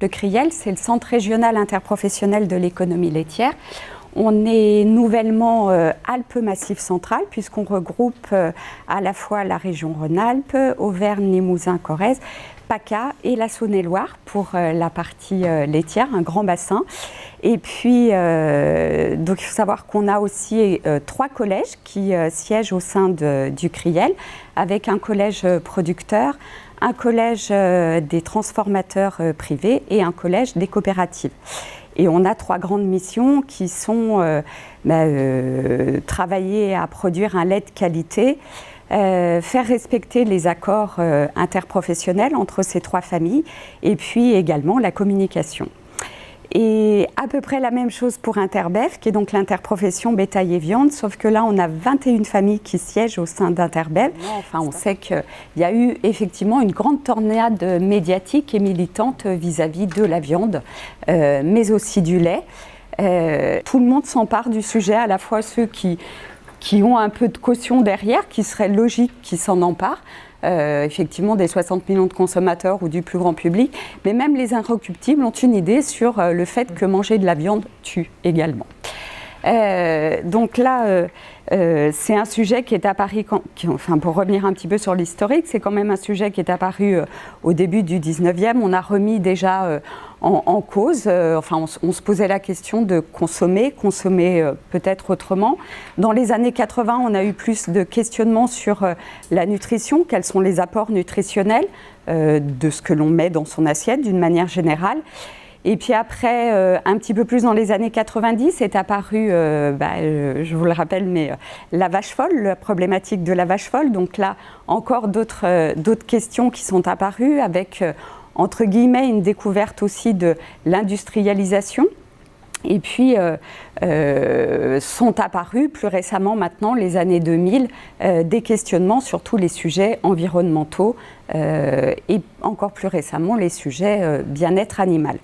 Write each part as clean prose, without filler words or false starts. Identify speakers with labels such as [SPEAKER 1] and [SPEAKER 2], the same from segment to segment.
[SPEAKER 1] Le CRIEL, c'est le Centre régional interprofessionnel de l'économie laitière. On est nouvellement Alpes-Massif central, puisqu'on regroupe à la fois la région Rhône-Alpes, Auvergne, Limousin, Corrèze, PACA et la Saône-et-Loire pour la partie laitière, un grand bassin. Et puis, donc il faut savoir qu'on a aussi 3 collèges qui siègent au sein du CRIEL, avec un collège producteur, un collège des transformateurs privés et un collège des coopératives. Et on a 3 grandes missions qui sont travailler à produire un lait de qualité, faire respecter les accords interprofessionnels entre ces 3 familles, et puis également la communication. Et à peu près la même chose pour Interbev, qui est donc l'interprofession bétail et viande, sauf que là, on a 21 familles qui siègent au sein d'Interbev. Enfin, on sait qu'il y a eu effectivement une grande tornade médiatique et militante vis-à-vis de la viande, mais aussi du lait. Tout le monde s'empare du sujet, à la fois ceux qui ont un peu de caution derrière, qui serait logique qu'ils s'en emparent, effectivement des 60 millions de consommateurs ou du plus grand public, mais même les inrecuptibles ont une idée sur le fait que manger de la viande tue également. Donc là, c'est un sujet qui est apparu, enfin pour revenir un petit peu sur l'historique, c'est quand même un sujet qui est apparu au début du 19e. On a remis déjà en cause, enfin on se posait la question de consommer peut-être autrement. Dans les années 80, on a eu plus de questionnements sur la nutrition, quels sont les apports nutritionnels de ce que l'on met dans son assiette d'une manière générale. Et puis après, un petit peu plus dans les années 90, est apparu, je vous le rappelle, mais la vache folle, la problématique de la vache folle. Donc là, encore d'autres questions qui sont apparues avec, entre guillemets, une découverte aussi de l'industrialisation. Et puis, sont apparus plus récemment, maintenant, les années 2000, des questionnements sur tous les sujets environnementaux et encore plus récemment, les sujets bien-être animal.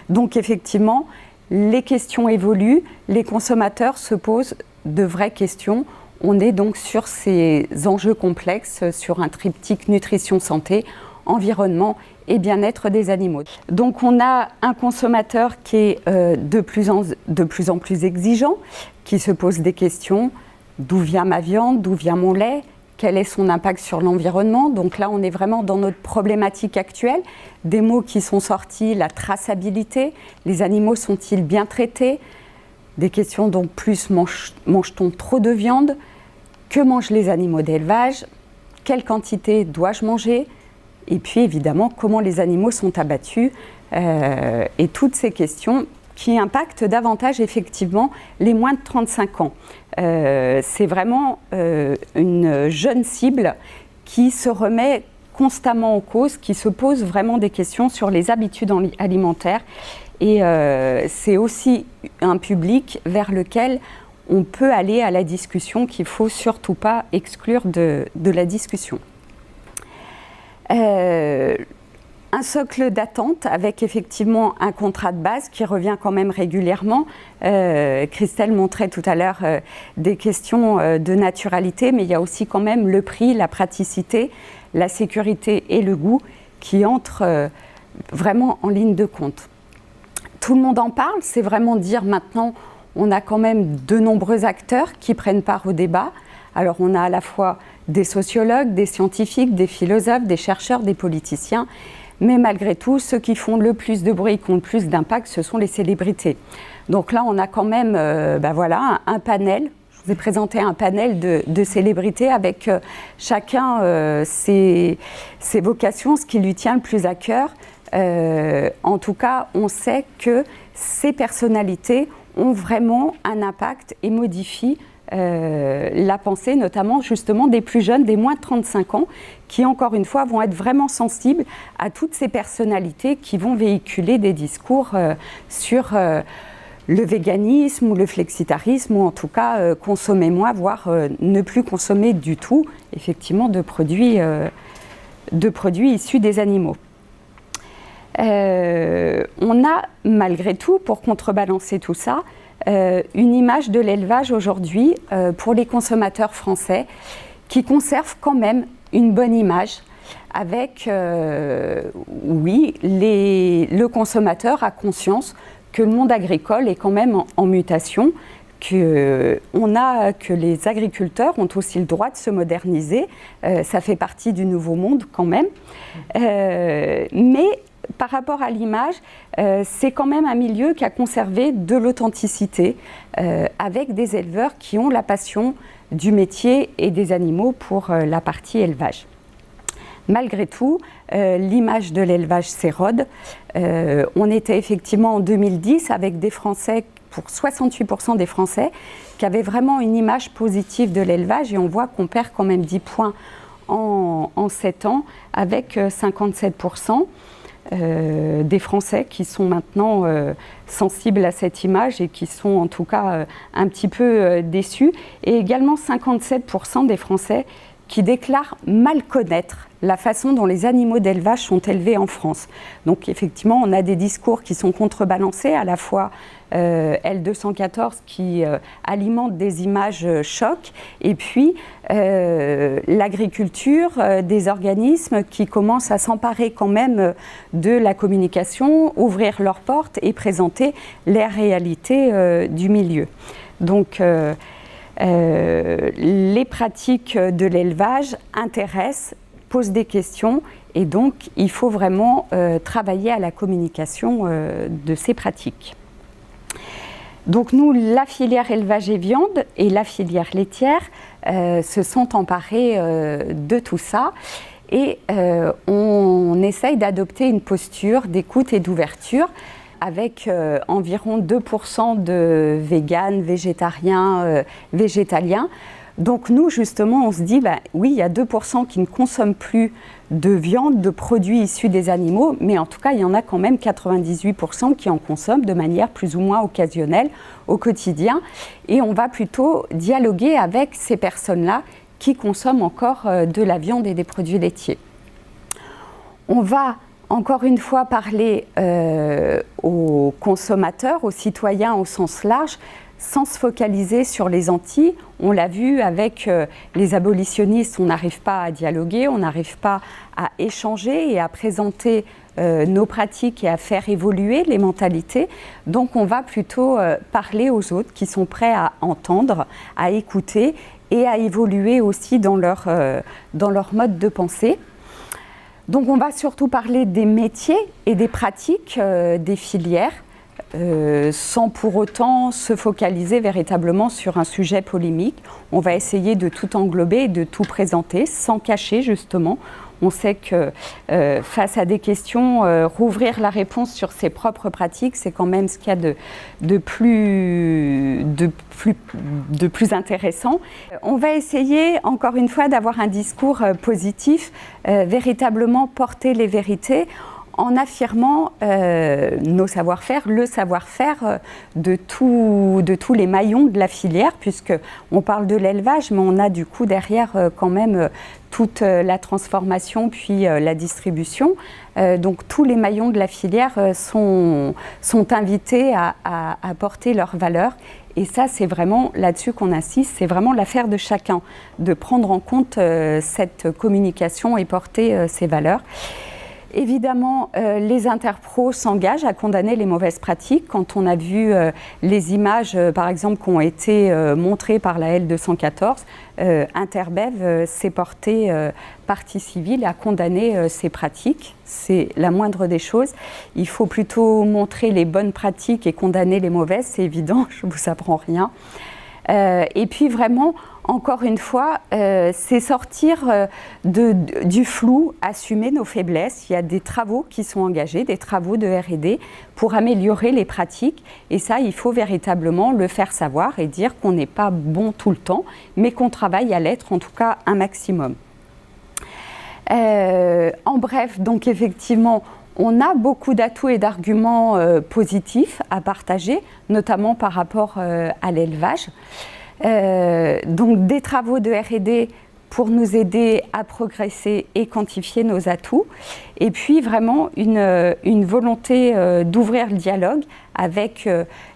[SPEAKER 1] Donc, effectivement, les questions évoluent, les consommateurs se posent de vraies questions. On est donc sur ces enjeux complexes, sur un triptyque nutrition-santé, environnement et bien-être des animaux. Donc on a un consommateur qui est de plus en plus exigeant, qui se pose des questions, d'où vient ma viande, d'où vient mon lait, quel est son impact sur l'environnement. Donc là on est vraiment dans notre problématique actuelle, des mots qui sont sortis, la traçabilité, les animaux sont-ils bien traités, des questions donc plus mange-t-on trop de viande, que mangent les animaux d'élevage, quelle quantité dois-je manger, et puis évidemment comment les animaux sont abattus et toutes ces questions qui impactent davantage effectivement les moins de 35 ans. C'est vraiment une jeune cible qui se remet constamment en cause, qui se pose vraiment des questions sur les habitudes alimentaires et c'est aussi un public vers lequel on peut aller à la discussion, qu'il ne faut surtout pas exclure de la discussion. Un socle d'attente avec effectivement un contrat de base qui revient quand même régulièrement. Christelle montrait tout à l'heure des questions de naturalité, mais il y a aussi quand même le prix, la praticité, la sécurité et le goût qui entrent vraiment en ligne de compte. Tout le monde en parle, c'est vraiment dire maintenant on a quand même de nombreux acteurs qui prennent part au débat. Alors on a à la fois des sociologues, des scientifiques, des philosophes, des chercheurs, des politiciens, mais malgré tout, ceux qui font le plus de bruit, qui ont le plus d'impact, ce sont les célébrités. Donc là, on a quand même un panel. Je vous ai présenté un panel de célébrités avec chacun ses vocations, ce qui lui tient le plus à cœur. En tout cas, on sait que ces personnalités ont vraiment un impact et modifient la pensée, notamment justement des plus jeunes, des moins de 35 ans, qui encore une fois vont être vraiment sensibles à toutes ces personnalités qui vont véhiculer des discours sur le véganisme ou le flexitarisme, ou en tout cas consommer moins, voire ne plus consommer du tout, effectivement, de produits issus des animaux. On a malgré tout, pour contrebalancer tout ça, une image de l'élevage aujourd'hui pour les consommateurs français qui conserve quand même une bonne image. avec, oui, le consommateur a conscience que le monde agricole est quand même en mutation, que les agriculteurs ont aussi le droit de se moderniser. Ça fait partie du nouveau monde quand même. Mais par rapport à l'image, c'est quand même un milieu qui a conservé de l'authenticité, avec des éleveurs qui ont la passion du métier et des animaux pour la partie élevage. Malgré tout, l'image de l'élevage s'érode. On était effectivement en 2010 avec des Français, pour 68% des Français, qui avaient vraiment une image positive de l'élevage, et on voit qu'on perd quand même 10 points en 7 ans, avec 57% des Français qui sont maintenant sensibles à cette image et qui sont en tout cas un petit peu déçus, et également 57% des Français qui déclarent mal connaître la façon dont les animaux d'élevage sont élevés en France. Donc effectivement, on a des discours qui sont contrebalancés, à la fois L214 qui alimente des images chocs, et puis l'agriculture, des organismes qui commencent à s'emparer quand même de la communication, ouvrir leurs portes et présenter les réalités du milieu. Donc les pratiques de l'élevage intéressent, posent des questions, et donc il faut vraiment travailler à la communication de ces pratiques. Donc nous, la filière élevage et viande et la filière laitière se sont emparés de tout ça, et on essaye d'adopter une posture d'écoute et d'ouverture, avec environ 2% de véganes, végétariens, végétaliens. Donc nous, justement, on se dit, oui, il y a 2% qui ne consomment plus de viande, de produits issus des animaux, mais en tout cas, il y en a quand même 98% qui en consomment de manière plus ou moins occasionnelle au quotidien. Et on va plutôt dialoguer avec ces personnes-là qui consomment encore de la viande et des produits laitiers. On va encore une fois parler aux consommateurs, aux citoyens au sens large, sans se focaliser sur les Antilles. On l'a vu avec les abolitionnistes, on n'arrive pas à dialoguer, on n'arrive pas à échanger et à présenter nos pratiques et à faire évoluer les mentalités. Donc on va plutôt parler aux autres qui sont prêts à entendre, à écouter et à évoluer aussi dans leur mode de pensée. Donc on va surtout parler des métiers et des pratiques des filières, sans pour autant se focaliser véritablement sur un sujet polémique. On va essayer de tout englober et de tout présenter, sans cacher justement. On sait que face à des questions, rouvrir la réponse sur ses propres pratiques, c'est quand même ce qu'il y a de plus intéressant. On va essayer, encore une fois, d'avoir un discours positif, véritablement porter les vérités, en affirmant nos savoir-faire, le savoir-faire de tous les maillons de la filière, puisqu'on parle de l'élevage, mais on a du coup derrière quand même toute la transformation puis la distribution. Donc tous les maillons de la filière sont invités à porter leurs valeurs. Et ça, c'est vraiment là-dessus qu'on insiste, c'est vraiment l'affaire de chacun, de prendre en compte cette communication et porter ses valeurs. Évidemment, les interpros s'engagent à condamner les mauvaises pratiques. Quand on a vu les images, par exemple, qui ont été montrées par la L214, Interbev s'est porté partie civile à condamner ces pratiques. C'est la moindre des choses. Il faut plutôt montrer les bonnes pratiques et condamner les mauvaises, c'est évident, je ne vous apprends rien. Et puis vraiment, encore une fois, c'est sortir du flou, assumer nos faiblesses. Il y a des travaux qui sont engagés, des travaux de R&D pour améliorer les pratiques. Et ça, il faut véritablement le faire savoir et dire qu'on n'est pas bon tout le temps, mais qu'on travaille à l'être en tout cas un maximum. En bref, donc effectivement, on a beaucoup d'atouts et d'arguments positifs à partager, notamment par rapport à l'élevage. Donc des travaux de R&D pour nous aider à progresser et quantifier nos atouts. Et puis vraiment une volonté d'ouvrir le dialogue avec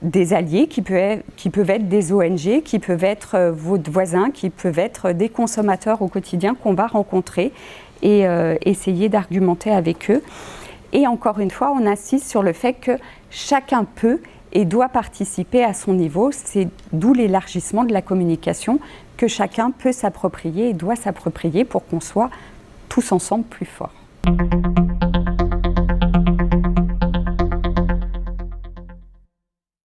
[SPEAKER 1] des alliés qui peuvent être des ONG, qui peuvent être vos voisins, qui peuvent être des consommateurs au quotidien qu'on va rencontrer et essayer d'argumenter avec eux. Et encore une fois, on insiste sur le fait que chacun peut et doit participer à son niveau. C'est d'où l'élargissement de la communication que chacun peut s'approprier et doit s'approprier pour qu'on soit tous ensemble plus forts.